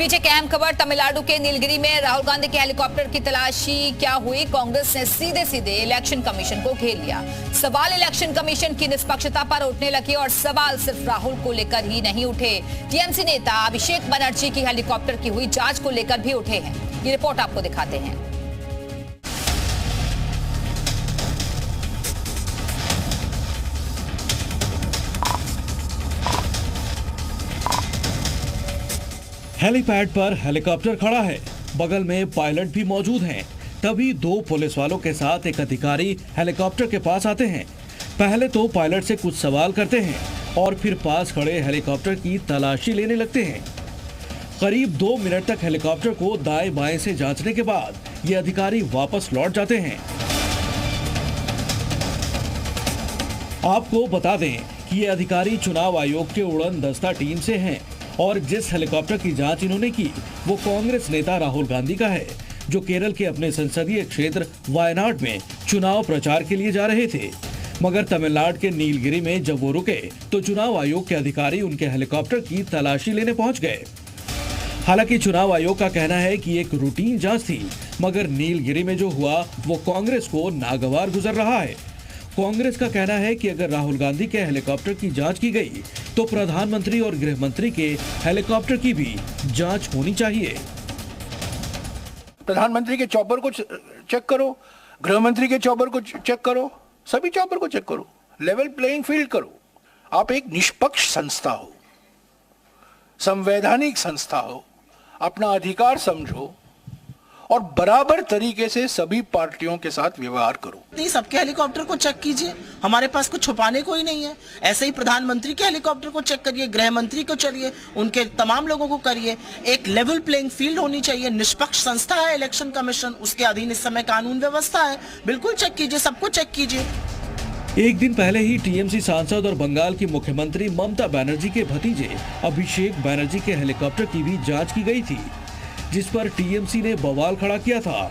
बीच एक अहम खबर, तमिलनाडु के नीलगिरी में राहुल गांधी के हेलीकॉप्टर की तलाशी क्या हुई? कांग्रेस ने सीधे सीधे इलेक्शन कमीशन को घेर लिया। सवाल इलेक्शन कमीशन की निष्पक्षता पर उठने लगे और सवाल सिर्फ राहुल को लेकर ही नहीं उठे, टीएमसी नेता अभिषेक बनर्जी की हेलीकॉप्टर की हुई जांच को लेकर भी उठे हैं। ये रिपोर्ट आपको दिखाते हैं। हेलीपैड पर हेलीकॉप्टर खड़ा है, बगल में पायलट भी मौजूद हैं। तभी दो पुलिस वालों के साथ एक अधिकारी हेलीकॉप्टर के पास आते हैं। पहले तो पायलट से कुछ सवाल करते हैं और फिर पास खड़े हेलीकॉप्टर की तलाशी लेने लगते हैं। करीब 2 मिनट तक हेलीकॉप्टर को दाएं बाएं से जांचने के बाद ये अधिकारी वापस लौट जाते हैं। आपको बता दें कि ये अधिकारी चुनाव आयोग के उड़न दस्ता टीम से हैं और जिस हेलीकॉप्टर की जांच इन्होंने की वो कांग्रेस नेता राहुल गांधी का है, जो केरल के अपने संसदीय क्षेत्र वायनाड में चुनाव प्रचार के लिए जा रहे थे। मगर तमिलनाडु के नीलगिरी में जब वो रुके तो चुनाव आयोग के अधिकारी उनके हेलीकॉप्टर की तलाशी लेने पहुंच गए। हालांकि चुनाव आयोग का कहना है कि एक रूटीन जांच थी, मगर नीलगिरी में जो हुआ वो कांग्रेस को नागवार गुजर रहा है। कांग्रेस का कहना है कि अगर राहुल गांधी के हेलीकॉप्टर की जांच की गई तो प्रधानमंत्री और गृह मंत्री के हेलीकॉप्टर की भी जांच होनी चाहिए। प्रधानमंत्री के चॉपर को चेक करो, गृह मंत्री के चॉपर को चेक करो, सभी चॉपर को चेक करो, लेवल प्लेइंग फील्ड करो। आप एक निष्पक्ष संस्था हो, संवैधानिक संस्था हो, अपना अधिकार समझो और बराबर तरीके से सभी पार्टियों के साथ व्यवहार करो। नहीं, सबके हेलीकॉप्टर को चेक कीजिए, हमारे पास कुछ छुपाने को ही नहीं है। ऐसे ही प्रधानमंत्री के हेलीकॉप्टर को चेक करिए, गृह मंत्री को चलिए, उनके तमाम लोगों को करिए। एक लेवल प्लेइंग फील्ड होनी चाहिए। निष्पक्ष संस्था है इलेक्शन कमीशन, उसके अधीन इस समय कानून व्यवस्था है। बिल्कुल चेक कीजिए, सबको चेक कीजिए। एक दिन पहले ही टीएमसी सांसद और बंगाल की मुख्यमंत्री ममता बनर्जी के भतीजे अभिषेक बनर्जी के हेलीकॉप्टर की भी जांच की गई थी, जिस पर टीएमसी ने बवाल खड़ा किया था।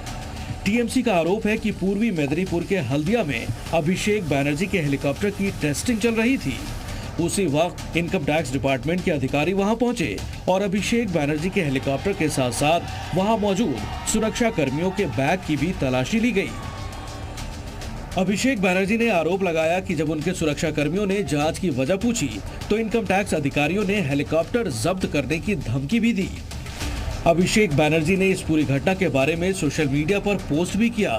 टीएमसी का आरोप है कि पूर्वी मेदिनीपुर के हल्दिया में अभिषेक बनर्जी के हेलीकॉप्टर की टेस्टिंग चल रही थी। उसी वक्त इनकम टैक्स डिपार्टमेंट के अधिकारी वहां पहुंचे और अभिषेक बनर्जी के हेलीकॉप्टर के साथ साथ वहां मौजूद सुरक्षा कर्मियों के बैग की भी तलाशी ली गई। अभिषेक बनर्जी ने आरोप लगाया कि जब उनके सुरक्षा कर्मियों ने जांच की वजह पूछी तो इनकम टैक्स अधिकारियों ने हेलीकॉप्टर जब्त करने की धमकी भी दी। अभिषेक बनर्जी ने इस पूरी घटना के बारे में सोशल मीडिया पर पोस्ट भी किया।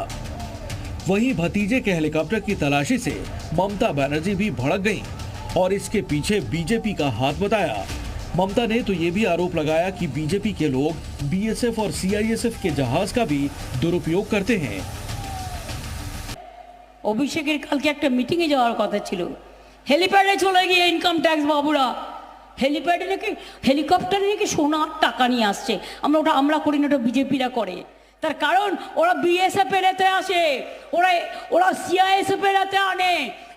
वहीं भतीजे के हेलीकॉप्टर की तलाशी से ममता बनर्जी भी भड़क गईं और इसके पीछे बीजेपी का हाथ बताया। ममता ने तो ये भी आरोप लगाया कि बीजेपी के लोग बीएसएफ और सीआईएसएफ के जहाज का भी दुरुपयोग करते हैं। অভিষেকের কালকে একটা মিটিংয়ে যাওয়ার কথা ছিল, হেলিপ্যাডে চলে গিয়ে ইনকাম ট্যাক্স বাবুরা হেলিপ্যাডে নাকি হেলিকপ্টারে নাকি সোনার টাকা নিয়ে আসছে। আমরা করি না, ওটা বিজেপিরা করে। তার কারণ ওরা বিএসএফ এর এতে আসে, ওরা সিআইএসএফ এর এতে আনে,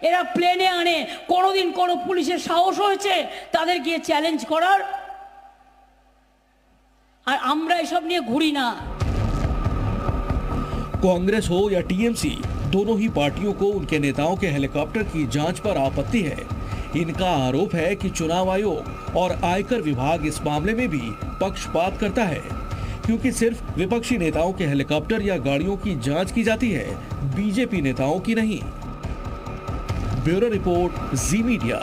এরা প্লেনে আনে। কোনোদিন কোনো পুলিশের সাহস হয়েছে তাদের গিয়ে চ্যালেঞ্জ করার? আর আমরা এসব নিয়ে ঘুরি না। कांग्रेस हो या टीएमसी, दोनों ही पार्टियों को उनके नेताओं के हेलीकॉप्टर की जांच पर आपत्ति है। इनका आरोप है कि चुनाव आयोग और आयकर विभाग इस मामले में भी पक्षपात करता है, क्योंकि सिर्फ विपक्षी नेताओं के हेलीकॉप्टर या गाड़ियों की जांच की जाती है, बीजेपी नेताओं की नहीं। ब्यूरो रिपोर्ट, जी मीडिया।